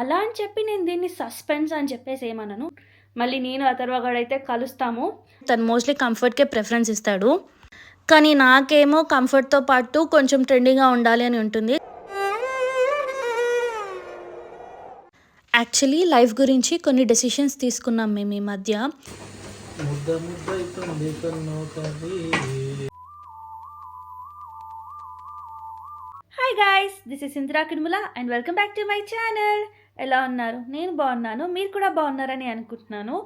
అలా అని చెప్పి నేను దీన్ని సస్పెన్స్ అని చెప్పేసి ఏమనను. మళ్ళీ నేను అథర్వగాడైతే కలుస్తాము. తను మోస్ట్లీ కంఫర్ట్కే ప్రిఫరెన్స్ ఇస్తాడు, కానీ నాకేమో కంఫర్ట్తో పాటు కొంచెం ట్రెండింగ్గా ఉండాలి అని ఉంటుంది. యాక్చువల్లీ లైఫ్ గురించి కొన్ని డెసిషన్స్ తీసుకున్నాం మేము ఈ మధ్య. Hi guys, this is Sindra Kirmula and welcome back to my channel. ఎలా ఉన్నారు? నేను బాగున్నాను, మీరు కూడా బాగున్నారని అనుకుంటున్నాను.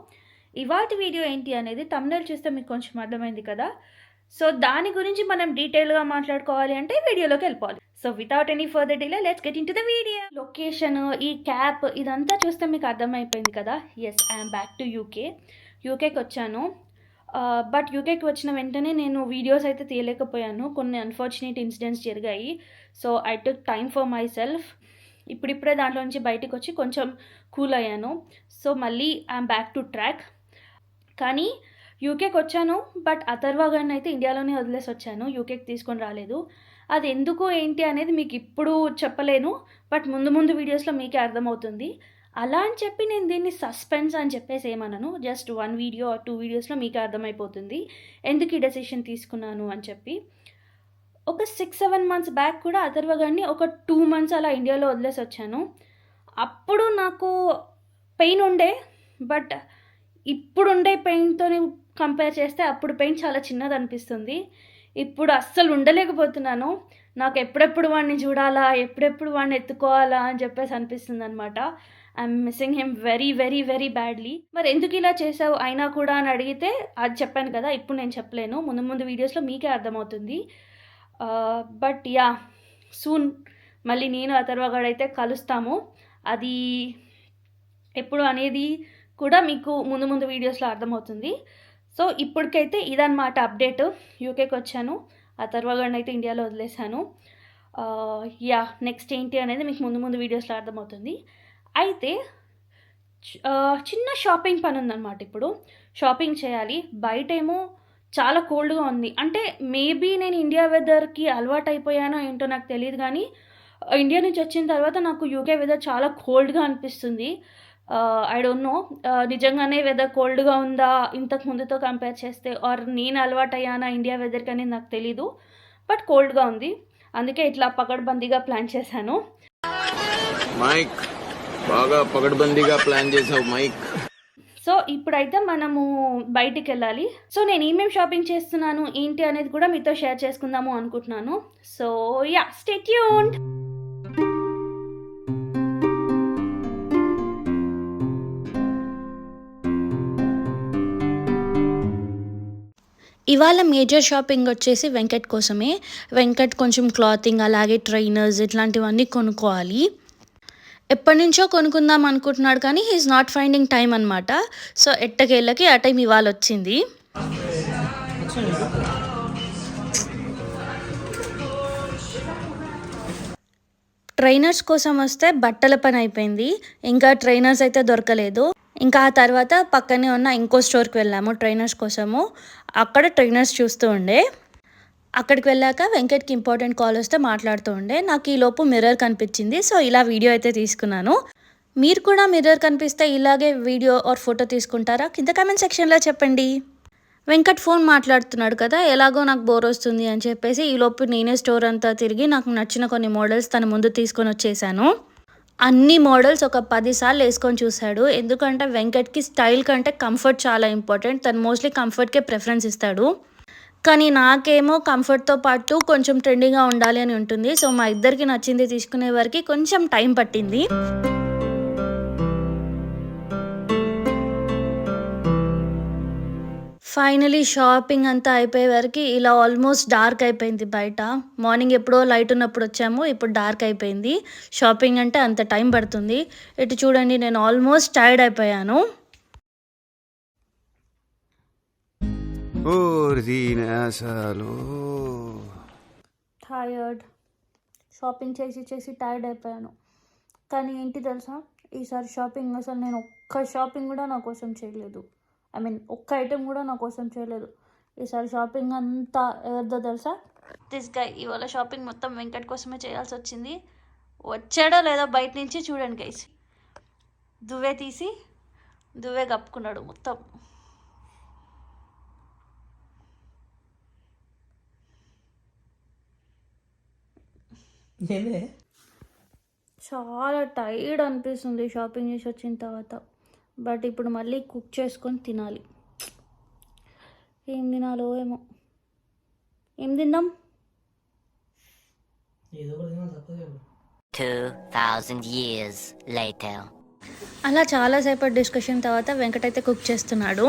ఇవాటి వీడియో ఏంటి అనేది తమ్నెయిల్ చూస్తే మీకు కొంచెం అర్థమైంది కదా. సో దాని గురించి మనం డీటెయిల్గా మాట్లాడుకోవాలి అంటే వీడియోలోకి వెళ్ళిపోవాలి. So without any further delay let's get in to the video. Location, ఈ క్యాప్, ఇదంతా చూస్తే మీకు అర్థమైపోయింది కదా. ఎస్, ఐఎమ్ బ్యాక్ టు యూకేకి వచ్చాను. బట్ యూకేకి వచ్చిన వెంటనే నేను వీడియోస్ అయితే తీయలేకపోయాను. కొన్ని అన్ఫార్చునేట్ ఇన్సిడెంట్స్ జరిగాయి. So I took time for my self. ఇప్పుడిప్పుడే దాంట్లో నుంచి బయటకు వచ్చి కొంచెం కూల్ అయ్యాను. సో మళ్ళీ ఐఎమ్ బ్యాక్ టు ట్రాక్. కానీ యూకేకి వచ్చాను, బట్ అథర్వ గారిని అయితే ఇండియాలోనే వదిలేసి వచ్చాను, యూకేకి తీసుకొని రాలేదు. అది ఎందుకు ఏంటి అనేది మీకు ఇప్పుడు చెప్పలేను, బట్ ముందు వీడియోస్లో మీకే అర్థమవుతుంది. అలా అని చెప్పి నేను దీన్ని సస్పెన్స్ అని చెప్పేసి ఏమనను. జస్ట్ 1 వీడియో ఆర్ 2 వీడియోస్లో మీకే అర్థమైపోతుంది ఎందుకు ఈ డెసిషన్ తీసుకున్నాను అని చెప్పి. ఒక 6-7 మంత్స్ బ్యాక్ కూడా అథర్వ గారిని ఒక 2 మంత్స్ అలా ఇండియాలో వదిలేసి వచ్చాను. అప్పుడు నాకు పెయిన్ ఉండే, బట్ ఇప్పుడు ఉండే పెయిన్తో కంపేర్ చేస్తే అప్పుడు పెయిన్ చాలా చిన్నది అనిపిస్తుంది. ఇప్పుడు అస్సలు ఉండలేకపోతున్నాను. నాకు ఎప్పుడెప్పుడు వాడిని చూడాలా, ఎప్పుడెప్పుడు వాడిని ఎత్తుకోవాలా అని చెప్పేసి అనిపిస్తుంది అనమాట. I'm missing him very very very badly. మరి ఎందుకు ఇలా చేసావు అయినా కూడా అని అడిగితే అది చెప్పాను కదా, ఇప్పుడు నేను చెప్పలేను. ముందు వీడియోస్లో మీకే అర్థమవుతుంది. బట్ యా, సూన్ మళ్ళీ నేను అథర్వగాడైతే కలుస్తాము. అది ఎప్పుడు అనేది కూడా మీకు ముందు వీడియోస్లో అర్థమవుతుంది. సో ఇప్పటికైతే ఇదన్నమాట అప్డేట్. యూకేకి వచ్చాను, అథర్వగాడిని అయితే ఇండియాలో వదిలేశాను. యా, నెక్స్ట్ ఏంటి అనేది మీకు ముందు వీడియోస్లో అర్థమవుతుంది. అయితే చిన్న షాపింగ్ పని ఉందన్నమాట. ఇప్పుడు షాపింగ్ చేయాలి. బయట ఏమో చాలా కోల్డ్గా ఉంది. అంటే మేబీ నేను ఇండియా వెదర్కి అలవాటు అయిపోయానో ఏంటో నాకు తెలియదు, కానీ ఇండియా నుంచి వచ్చిన తర్వాత నాకు యూకే వెదర్ చాలా కోల్డ్గా అనిపిస్తుంది. ఐ డోంట్ నో, నిజంగానే వెదర్ కోల్డ్గా ఉందా ఇంతకు ముందుతో కంపేర్ చేస్తే, ఆర్ నేను అలవాటు అయ్యానా ఇండియా వెదర్కి అనేది నాకు తెలీదు, బట్ కోల్డ్గా ఉంది. అందుకే ఇట్లా పకడ్బందీగా ప్లాన్ చేశాను. మైక్ బాగా పకడ్బందీగా ప్లాన్ చేసావు మైక్. సో ఇప్పుడైతే మనము బయటికి వెళ్ళాలి. సో నేను ఏమేమి షాపింగ్ చేస్తున్నాను ఏంటి అనేది కూడా మీతో షేర్ చేసుకుందాము అనుకుంటున్నాను. So yeah, stay tuned. ఇవాళ మేజర్ షాపింగ్ వచ్చేసి వెంకట్ కోసమే. వెంకట్ కొంచెం క్లాతింగ్, అలాగే ట్రైనర్స్, ఇట్లాంటివన్నీ కొనుక్కోవాలి. ఎప్పటి నుంచో కొనుక్కుందాం అనుకుంటున్నాడు, కానీ హీఈస్ నాట్ ఫైండింగ్ టైం అనమాట. సో ఎట్టకేళ్ళకి ఆ టైం ఇవాళ వచ్చింది. ట్రైనర్స్ కోసం వస్తే బట్టల పని అయిపోయింది, ఇంకా ట్రైనర్స్ అయితే దొరకలేదు. ఇంకా ఆ తర్వాత పక్కనే ఉన్న ఇంకో స్టోర్కి వెళ్ళాము ట్రైనర్స్ కోసము. అక్కడ ట్రైనర్స్ చూస్తూ ఉండే. అక్కడికి వెళ్ళాక వెంకట్కి ఇంపార్టెంట్ కాల్ వస్తే మాట్లాడుతూ ఉండే. నాకు ఈలోపు మిర్రర్ కనిపించింది, సో ఇలా వీడియో అయితే తీసుకున్నాను. మీరు కూడా మిర్రర్ కనిపిస్తే ఇలాగే వీడియో ఆర్ ఫోటో తీసుకుంటారా? కింద కామెంట్ సెక్షన్లో చెప్పండి. వెంకట్ ఫోన్ మాట్లాడుతున్నాడు కదా, ఎలాగో నాకు బోర్ వస్తుంది అని చెప్పేసి ఈలోపు నేనే స్టోర్ అంతా తిరిగి నాకు నచ్చిన కొన్ని మోడల్స్ తన ముందు తీసుకొని వచ్చేసాను. అన్ని మోడల్స్ ఒక 10 సార్లు వేసుకొని చూశాడు. ఎందుకంటే వెంకట్కి స్టైల్ కంటే కంఫర్ట్ చాలా ఇంపార్టెంట్. తను మోస్ట్లీ కంఫర్ట్కే ప్రిఫరెన్స్ ఇస్తాడు, కానీ నాకేమో కంఫర్ట్తో పాటు కొంచెం ట్రెండింగ్గా ఉండాలి అని ఉంటుంది. సో మా ఇద్దరికి నచ్చింది తీసుకునే వరకు కొంచెం టైం పట్టింది. ఫైనలీ షాపింగ్ అంతా అయిపోయే వరకు ఇలా ఆల్మోస్ట్ డార్క్ అయిపోయింది బయట. మార్నింగ్ ఎప్పుడో లైట్ ఉన్నప్పుడు వచ్చాము, ఇప్పుడు డార్క్ అయిపోయింది. షాపింగ్ అంటే అంత టైం పడుతుంది. ఇటు చూడండి, నేను ఆల్మోస్ట్ టైర్డ్ అయిపోయాను. టైర్డ్, షాపింగ్ చేసి టైర్డ్ అయిపోయాను. కానీ ఏంటి తెలుసా, ఈసారి షాపింగ్ అసలు నేను ఒక్క షాపింగ్ కూడా నా కోసం చేయలేదు. ఒక్క ఐటెం కూడా నా కోసం చేయలేదు. ఈసారి షాపింగ్ అంతా ఎవరిదో తెలుసా? This guy. ఇవాళ షాపింగ్ మొత్తం వెంకట్ కోసమే చేయాల్సి వచ్చింది. వచ్చాడో లేదో బయట నుంచి చూడండి గైస్. దువ్వే తీసి దువ్వే కప్పుకున్నాడు మొత్తం. చాలా టైర్డ్ అనిపిస్తుంది షాపింగ్ చేసి వచ్చిన తర్వాత. బట్ ఇప్పుడు మళ్ళీ కుక్ చేసుకొని తినాలి. ఏం తినాలో ఏమో. ఏం తిందాం? 2,000 years later. అలా చాలాసేపటి డిస్కషన్ తర్వాత వెంకట్ అయితే కుక్ చేస్తున్నాడు.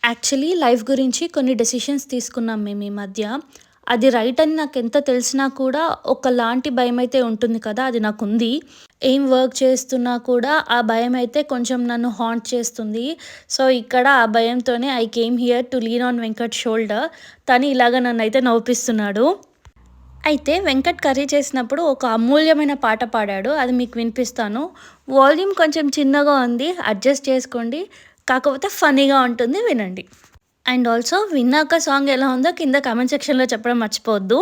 యాక్చువల్లీ లైఫ్ గురించి కొన్ని డెసిషన్స్ తీసుకున్నాం మేము ఈ మధ్య. అది రైట్ అని నాకు ఎంత తెలిసినా కూడా ఒకలాంటి భయం అయితే ఉంటుంది కదా, అది నాకు ఉంది. ఏం వర్క్ చేస్తున్నా కూడా ఆ భయం అయితే కొంచెం నన్ను హాంట్ చేస్తుంది. సో ఇక్కడ ఆ భయంతోనే I came here to lean on Venkat shoulder. తను ఇలాగ నన్ను అయితే నవ్విస్తున్నాడు. అయితే వెంకట్ కర్రీ చేసినప్పుడు ఒక అమూల్యమైన పాట పాడాడు, అది మీకు వినిపిస్తాను. వాల్యూమ్ కొంచెం చిన్నగా ఉంది, అడ్జస్ట్ చేసుకోండి. కాకపోతే ఫనీగా ఉంటుంది, వినండి. అండ్ ఆల్సో విన్నాక సాంగ్ ఎలా ఉందో కింద కామెంట్ సెక్షన్లో చెప్పడం మర్చిపోవద్దు.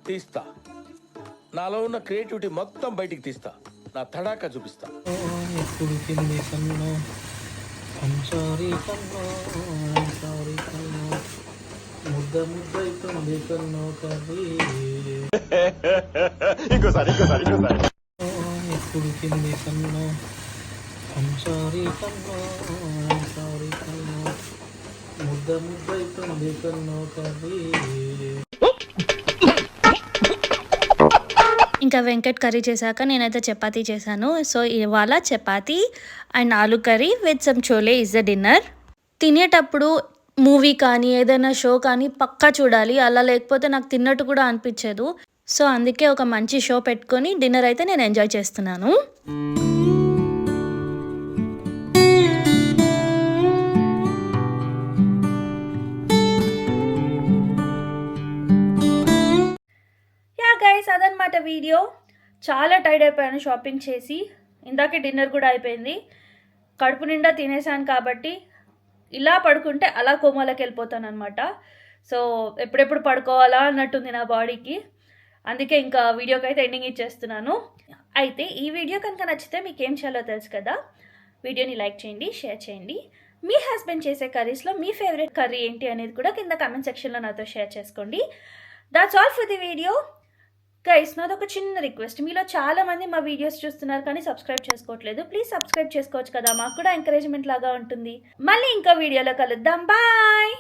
తీస్తా, నాలో ఉన్న క్రియేటివిటీ మొత్తం బయటికి తీస్తా, నా తడాకా చూపిస్తా. ఎప్పుడు కింది కన్ను సంసారి కన్ను సంసారి కన్ను ముద్ద ముద్దైతుంది కన్ను కర్రీ. ఎప్పుడు కింది కన్ను సంసారి కన్ను సంసారి కన్ను ముద్ద ముద్దైతుంది కన్ను కర్రీ. ఇంకా వెంకట్ కర్రీ చేశాక నేనైతే చపాతీ చేశాను. సో ఇవాళ చపాతీ అండ్ ఆలు curry with some chole is the dinner. తినేటప్పుడు మూవీ కానీ ఏదైనా షో కానీ పక్కా చూడాలి, అలా లేకపోతే నాకు తిన్నట్టు కూడా అనిపించదు. సో అందుకే ఒక మంచి షో పెట్టుకొని డిన్నర్ అయితే నేను ఎంజాయ్ చేస్తున్నాను. గైస్ అదనమాట వీడియో. చాలా టైర్డ్ అయిపోయాను షాపింగ్ చేసి. ఇందాకే డిన్నర్ కూడా అయిపోయింది. కడుపు నిండా తినేసాను కాబట్టి ఇలా పడుకుంటే అలా కోమాలోకి వెళ్ళిపోతాను అనమాట. సో ఎప్పుడెప్పుడు పడుకోవాలా అన్నట్టుంది నా బాడీకి. అందుకే ఇంకా వీడియోకి అయితే ఎండింగ్ ఇచ్చేస్తున్నాను. అయితే ఈ వీడియో కనుక నచ్చితే మీకు ఏం చేయాలో తెలుసు కదా. వీడియోని లైక్ చేయండి, షేర్ చేయండి. మీ హస్బెండ్ చేసే కర్రీస్లో మీ ఫేవరెట్ కర్రీ ఏంటి అనేది కూడా కింద కామెంట్ సెక్షన్లో నాతో షేర్ చేసుకోండి. That's all for the video. Guys నాదొక చిన్న రిక్వెస్ట్, మీలో చాలా మంది మా వీడియోస్ చూస్తున్నారు కానీ సబ్స్క్రైబ్ చేసుకోవట్లేదు. ప్లీజ్ సబ్స్క్రైబ్ చేసుకోవచ్చు కదా, మాకు కూడా ఎంకరేజ్మెంట్ లాగా ఉంటుంది. మళ్ళీ ఇంకో వీడియోలో కలుద్దాం. బాయ్.